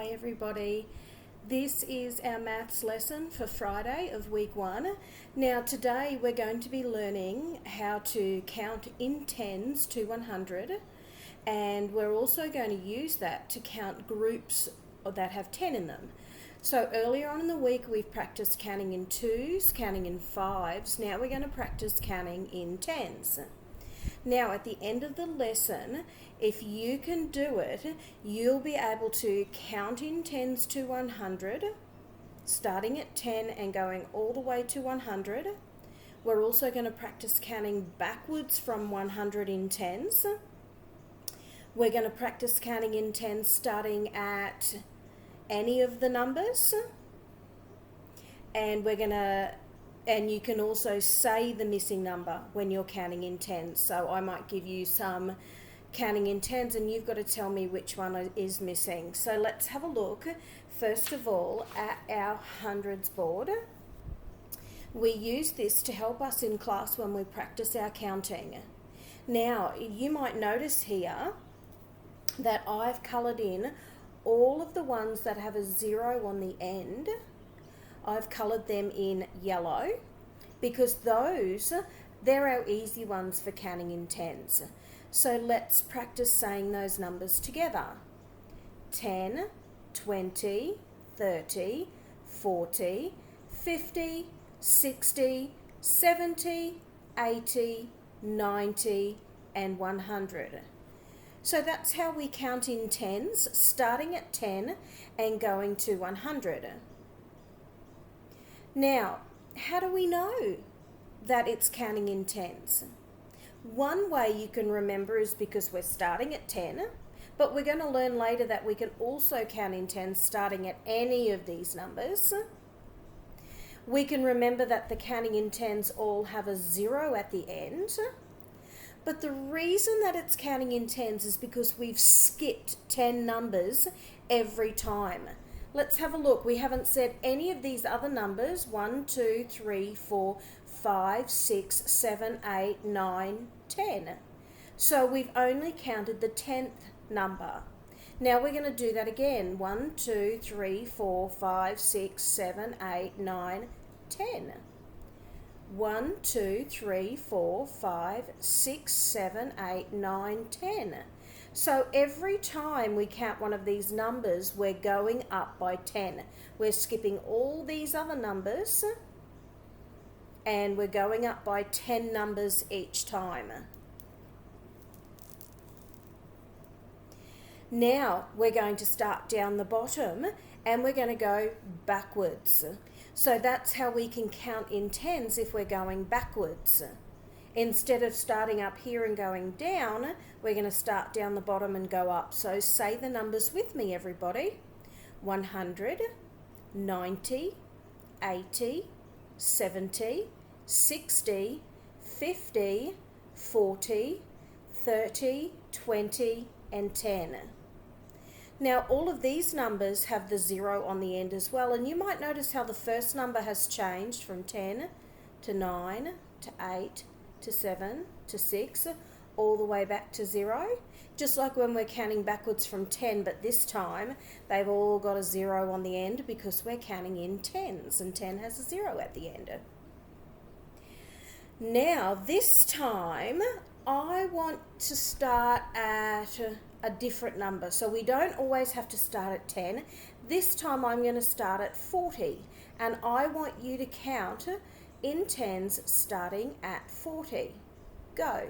Hi everybody. This is our maths lesson for Friday of week 1. Now today we're going to be learning how to count in tens to 100, and we're also going to use that to count groups that have 10 in them. So earlier on in the week we've practiced counting in 2s, counting in 5s. Now we're going to practice counting in 10s. Now at the end of the lesson, if you can do it, you'll be able to count in tens to 100, starting at 10 and going all the way to 100. We're also going to practice counting backwards from 100 in tens. We're going to practice counting in tens starting at any of the numbers. And you can also say the missing number when you're counting in tens. So I might give you some counting in tens and you've got to tell me which one is missing. So let's have a look, first of all, at our hundreds board. We use this to help us in class when we practice our counting. Now, you might notice here that I've coloured in all of the ones that have a 0 on the end. I've coloured them in yellow because they're our easy ones for counting in tens. So let's practice saying those numbers together. 10, 20, 30, 40, 50, 60, 70, 80, 90 and 100. So that's how we count in tens, starting at 10 and going to 100. Now, how do we know that it's counting in tens? One way you can remember is because we're starting at 10, but we're going to learn later that we can also count in tens starting at any of these numbers. We can remember that the counting in tens all have a 0 at the end. But the reason that it's counting in tens is because we've skipped 10 numbers every time. Let's have a look. We haven't said any of these other numbers, 1, 2, 3, 4, 5, 6, 7, 8, 9, 10. So we've only counted the 10th number. Now we're going to do that again. 1, 2, 3, 4, 5, 6, 7, 8, 9, 10. 1, 2, 3, 4, 5, 6, 7, 8, 9, 10. So every time we count one of these numbers, we're going up by 10. We're skipping all these other numbers and we're going up by 10 numbers each time. Now we're going to start down the bottom and we're going to go backwards. So that's how we can count in tens if we're going backwards. Instead of starting up here and going down, we're going to start down the bottom and go up. So say the numbers with me, everybody. 100, 90, 80, 70, 60, 50, 40, 30, 20, and 10. Now all of these numbers have the 0 on the end as well, and you might notice how the first number has changed from 10 to 9 to 8 to 7 to 6 all the way back to 0, just like when we're counting backwards from 10, but this time they've all got a 0 on the end because we're counting in tens and 10 has a 0 at the end. Now this time I want to start at a different number, so we don't always have to start at 10. This time I'm going to start at 40 and I want you to count in tens starting at 40. Go.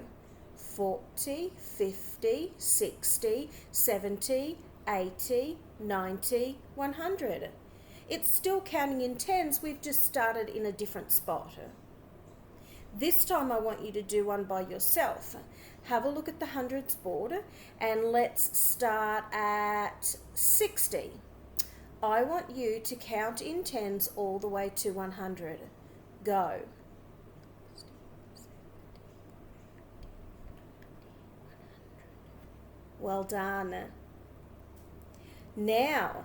40, 50, 60, 70, 80, 90, 100. It's still counting in tens, we've just started in a different spot. This time I want you to do one by yourself. Have a look at the hundreds board and let's start at 60. I want you to count in tens all the way to 100. Go. Well done. Now,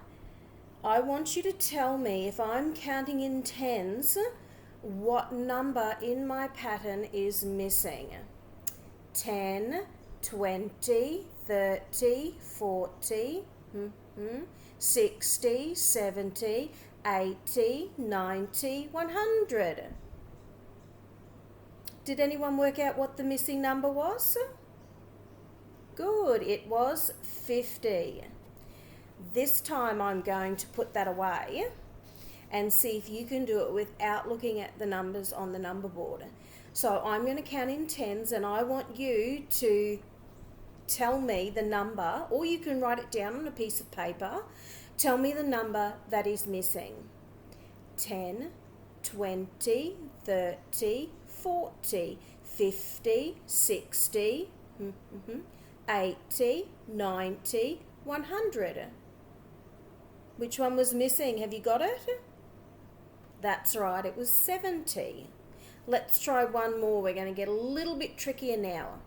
I want you to tell me, if I'm counting in tens, what number in my pattern is missing. 10, 20, 30, 40, 60, 70, 80, 90, 100. Did anyone work out what the missing number was? Good, it was 50. This time I'm going to put that away and see if you can do it without looking at the numbers on the number board. So I'm going to count in tens, and I want you to tell me the number, or you can write it down on a piece of paper. Tell me the number that is missing. 10, 20, 30, 40, 50, 60, 80, 90, 100. Which one was missing? Have you got it? That's right, it was 70. Let's try one more. We're going to get a little bit trickier now.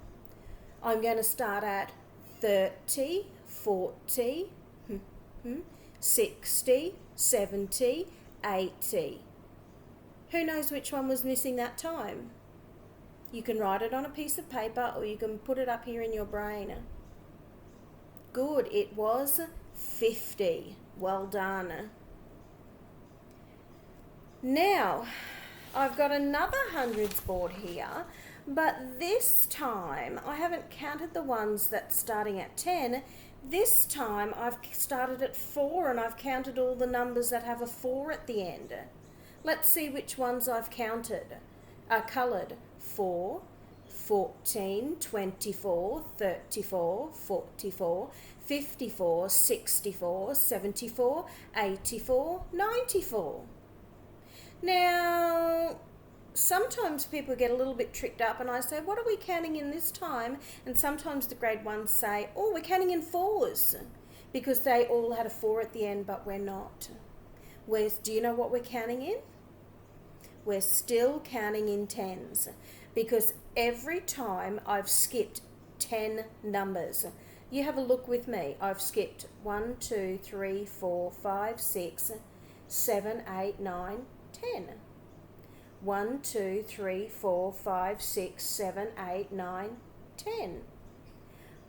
I'm going to start at 30, 40, 60, 70, 80. Who knows which one was missing that time? You can write it on a piece of paper, or you can put it up here in your brain. Good, it was 50. Well done. Now, I've got another hundreds board here, but this time I haven't counted the ones that's starting at 10. This time I've started at 4, and I've counted all the numbers that have a 4 at the end. Let's see which ones I've counted. Coloured. 4, 14, 24, 34, 44, 54, 64, 74, 84, 94. Now, sometimes people get a little bit tricked up, and I say, what are we counting in this time? And sometimes the grade ones say, oh, we're counting in 4s, because they all had a 4 at the end, but we're not. Do you know what we're counting in? We're still counting in 10s, because every time I've skipped 10 numbers. You have a look with me. I've skipped 1, 2, 3, 4, 5, 6, 7, 8, 9, 10. 1, 2, 3, 4, 5, 6, 7, 8, 9, 10.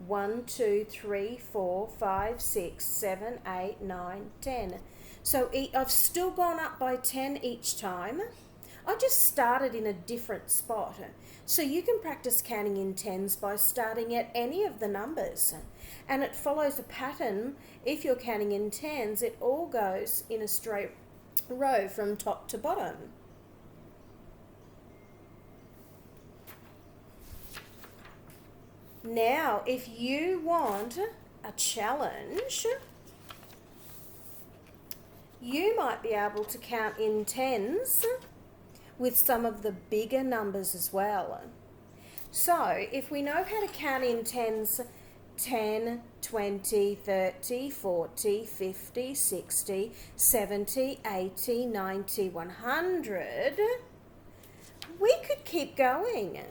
1, 2, 3, 4, 5, 6, 7, 8, 9, 10. So I've still gone up by 10 each time. I just started in a different spot. So you can practice counting in 10s by starting at any of the numbers. And it follows a pattern. If you're counting in 10s, it all goes in a straight row from top to bottom. Now, if you want a challenge, you might be able to count in 10s with some of the bigger numbers as well. So, if we know how to count in 10s, 10, 20, 30, 40, 50, 60, 70, 80, 90, 100, we could keep going.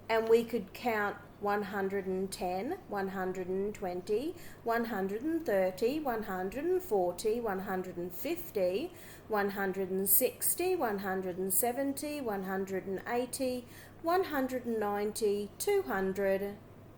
And we could count 110, 120, 130, 140, 150, 160, 170, 180, 190, 200,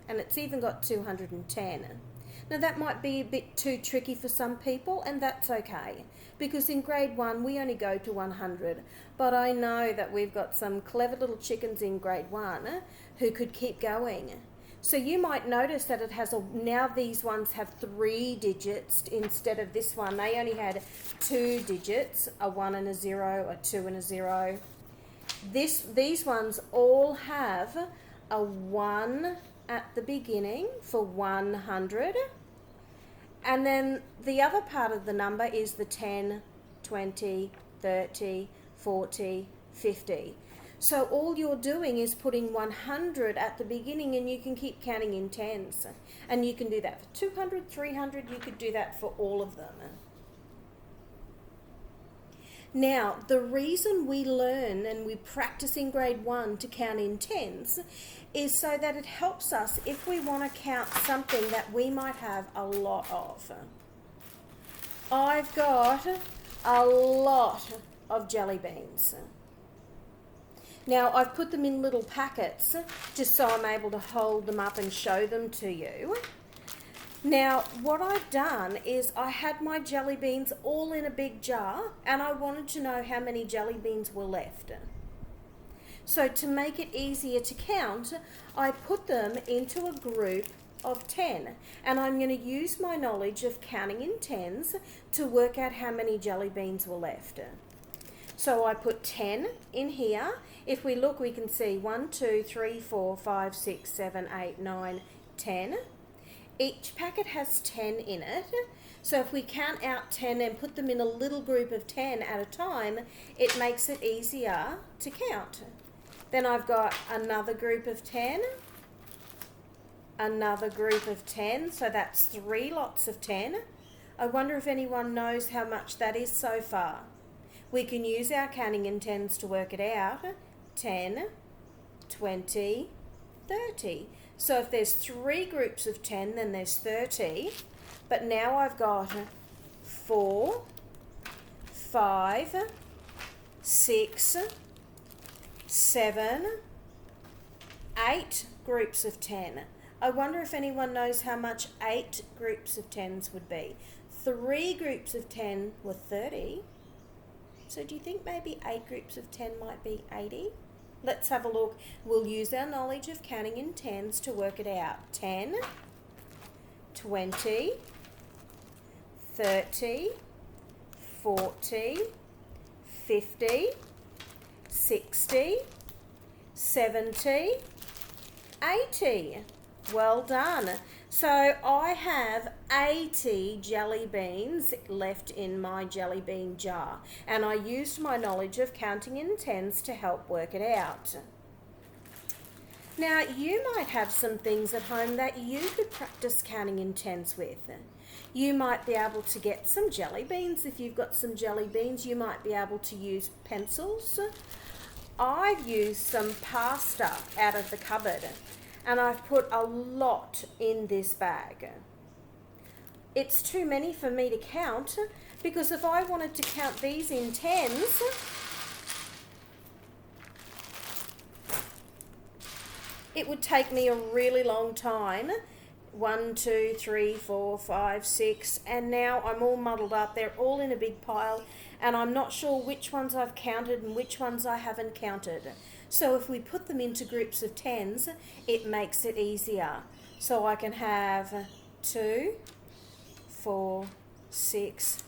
and it's even got 210. Now that might be a bit too tricky for some people, and that's okay, because in grade 1 we only go to 100, but I know that we've got some clever little chickens in grade 1 who could keep going. So you might notice that it has now these ones have 3 digits instead of this one. They only had 2 digits, a 1 and a 0, a 2 and a 0. These ones all have a 1 at the beginning for 100. And then the other part of the number is the 10, 20, 30, 40, 50. So all you're doing is putting 100 at the beginning, and you can keep counting in 10s. And you can do that for 200, 300, you could do that for all of them. Now, the reason we learn and we practice in grade 1 to count in 10s is so that it helps us if we want to count something that we might have a lot of. I've got a lot of jelly beans. Now, I've put them in little packets just so I'm able to hold them up and show them to you. Now, what I've done is I had my jelly beans all in a big jar and I wanted to know how many jelly beans were left. So to make it easier to count, I put them into a group of 10 and I'm going to use my knowledge of counting in tens to work out how many jelly beans were left. So I put 10 in here. If we look, we can see 1, 2, 3, 4, 5, 6, 7, 8, 9, 10. Each packet has 10 in it. So if we count out 10 and put them in a little group of 10 at a time, it makes it easier to count. Then I've got another group of 10, another group of 10, so that's 3 lots of 10. I wonder if anyone knows how much that is so far. We can use our counting in tens to work it out. 10, 20, 30. So if there's 3 groups of 10, then there's 30. But now I've got 4, 5, 6, 7, 8 groups of 10. I wonder if anyone knows how much 8 groups of 10s would be. 3 groups of 10 were 30. So do you think maybe 8 groups of 10 might be 80? Let's have a look. We'll use our knowledge of counting in tens to work it out. 10, 20, 30, 40, 50, 60, 70, 80. Well done. So I have 80 jelly beans left in my jelly bean jar, and I used my knowledge of counting in tens to help work it out. Now you might have some things at home that you could practice counting in tens with. You might be able to get some jelly beans. If you've got some jelly beans, you might be able to use pencils. I've used some pasta out of the cupboard, and I've put a lot in this bag. It's too many for me to count, because if I wanted to count these in tens, it would take me a really long time. 1, 2, 3, 4, 5, 6, and now I'm all muddled up. They're all in a big pile, and I'm not sure which ones I've counted and which ones I haven't counted. So if we put them into groups of tens, it makes it easier. So I can have 2, 4, 6,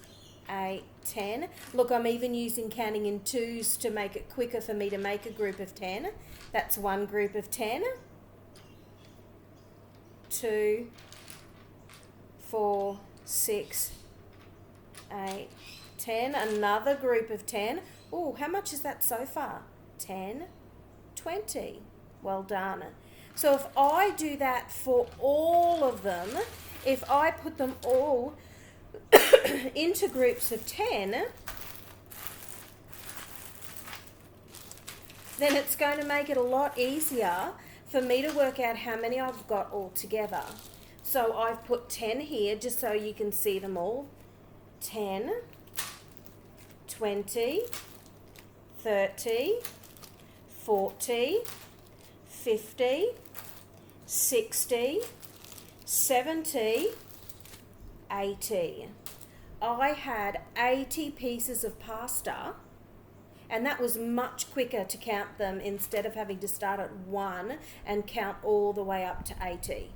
8, 10. Look, I'm even using counting in twos to make it quicker for me to make a group of 10. That's one group of 10. 2, 4, 6, 8, 10. Another group of 10. Oh, how much is that so far? 10, 20. Well done. So if I do that for all of them, if I put them all into groups of 10, then it's going to make it a lot easier for me to work out how many I've got all together. So I've put 10 here just so you can see them all. 10, 20, 30, 40, 50, 60, 70, 80. I had 80 pieces of pasta, and that was much quicker to count them instead of having to start at 1 and count all the way up to 80.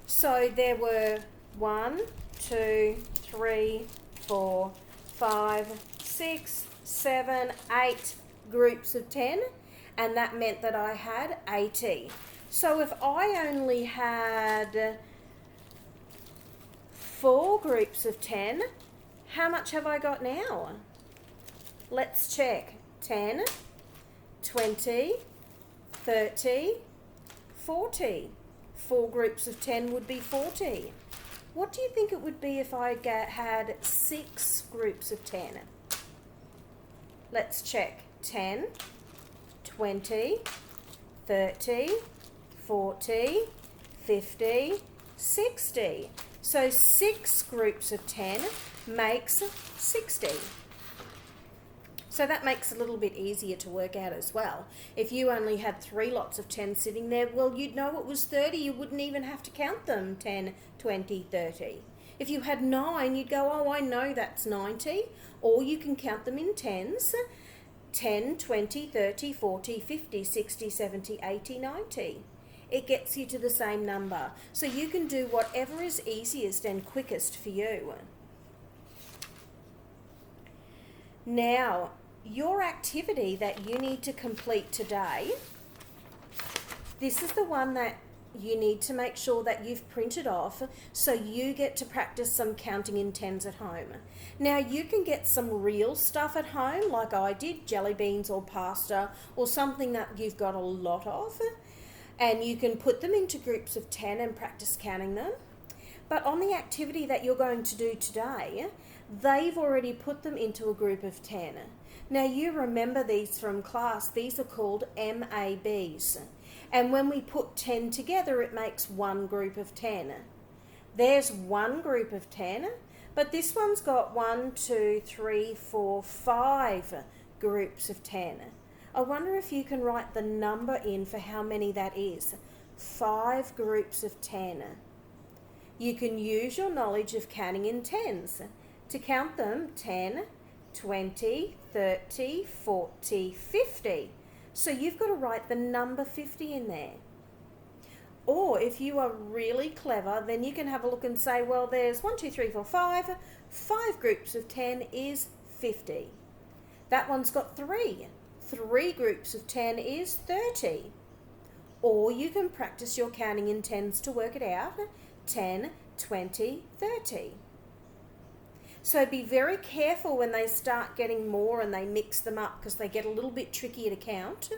So there were 1, 2, 3, 4, 5, 6, 7, 8 groups of 10, and that meant that I had 80. So if I only had 4 groups of 10, how much have I got now? Let's check. 10, 20, 30, 40. 4 groups of 10 would be 40. What do you think it would be if I had 6 groups of 10? Let's check. 10, 20, 30, 40, 50, 60. So 6 groups of 10 makes 60. So that makes it a little bit easier to work out as well. If you only had 3 lots of 10 sitting there, well, you'd know it was 30. You wouldn't even have to count them 10, 20, 30. If you had 9, you'd go, oh, I know that's 90. Or you can count them in tens. 10, 20, 30, 40, 50, 60, 70, 80, 90. It gets you to the same number. So you can do whatever is easiest and quickest for you. Now, your activity that you need to complete today, this is the one that you need to make sure that you've printed off so you get to practice some counting in tens at home. Now, you can get some real stuff at home like I did, jelly beans or pasta or something that you've got a lot of, and you can put them into groups of 10 and practice counting them. But on the activity that you're going to do today, they've already put them into a group of 10. Now, you remember these from class. These are called MABs. And when we put 10 together, it makes one group of 10. There's one group of 10, but this one's got 1, 2, 3, 4, 5 groups of 10. I wonder if you can write the number in for how many that is. 5 groups of 10. You can use your knowledge of counting in tens to count them 10, 20, 30, 40, 50. So you've got to write the number 50 in there. Or if you are really clever, then you can have a look and say, well, there's 1, 2, 3, 4, 5. 5 groups of 10 is 50. That one's got 3. 3 groups of 10 is 30. Or you can practice your counting in tens to work it out. 10, 20, 30. So be very careful when they start getting more and they mix them up because they get a little bit trickier to count.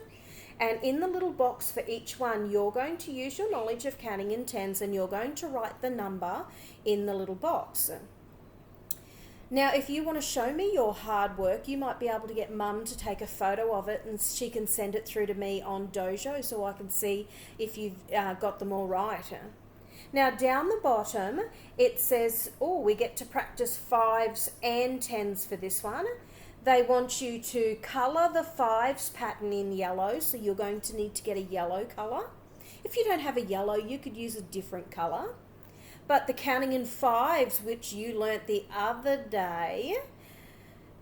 And in the little box for each one, you're going to use your knowledge of counting in tens and you're going to write the number in the little box. Now, if you want to show me your hard work, you might be able to get Mum to take a photo of it and she can send it through to me on Dojo so I can see if you've got them all right. Now, down the bottom, it says, oh, we get to practice 5s and 10s for this one. They want you to colour the 5s pattern in yellow, so you're going to need to get a yellow colour. If you don't have a yellow, you could use a different colour. But the counting in 5s, which you learnt the other day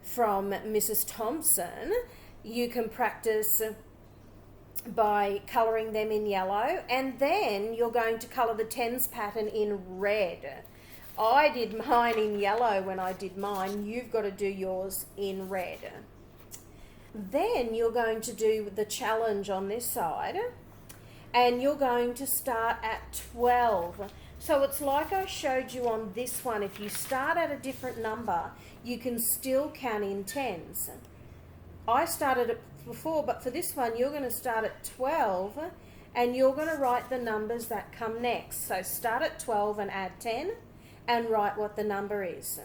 from Mrs. Thompson, you can practice by colouring them in yellow, and then you're going to colour the 10s pattern in red. I did mine in yellow when I did mine. You've got to do yours in red. Then you're going to do the challenge on this side, and you're going to start at 12. So it's like I showed you on this one. If you start at a different number, you can still count in tens. I started at before, but for this one you're going to start at 12 and you're going to write the numbers that come next. So start at 12 and add 10 and write what the number is.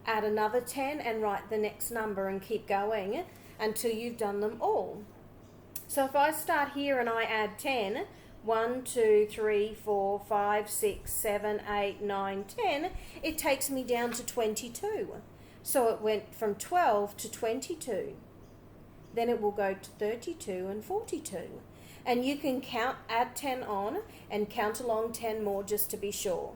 Add another 10 and write the next number and keep going until you've done them all. So if I start here and I add 10, 1, 2, 3, 4, 5, 6, 7, 8, 9, 10, it takes me down to 22. So it went from 12 to 22. Then it will go to 32 and 42. And you can count, add 10 on and count along 10 more just to be sure.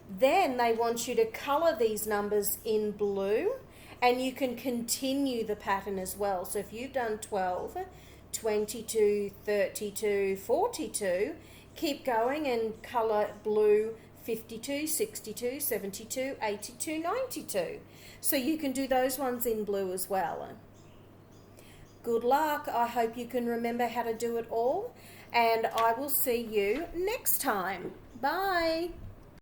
Then they want you to colour these numbers in blue and you can continue the pattern as well. So if you've done 12, 22, 32, 42, keep going and colour blue 52, 62, 72, 82, 92. So you can do those ones in blue as well. Good luck. I hope you can remember how to do it all, and I will see you next time. Bye.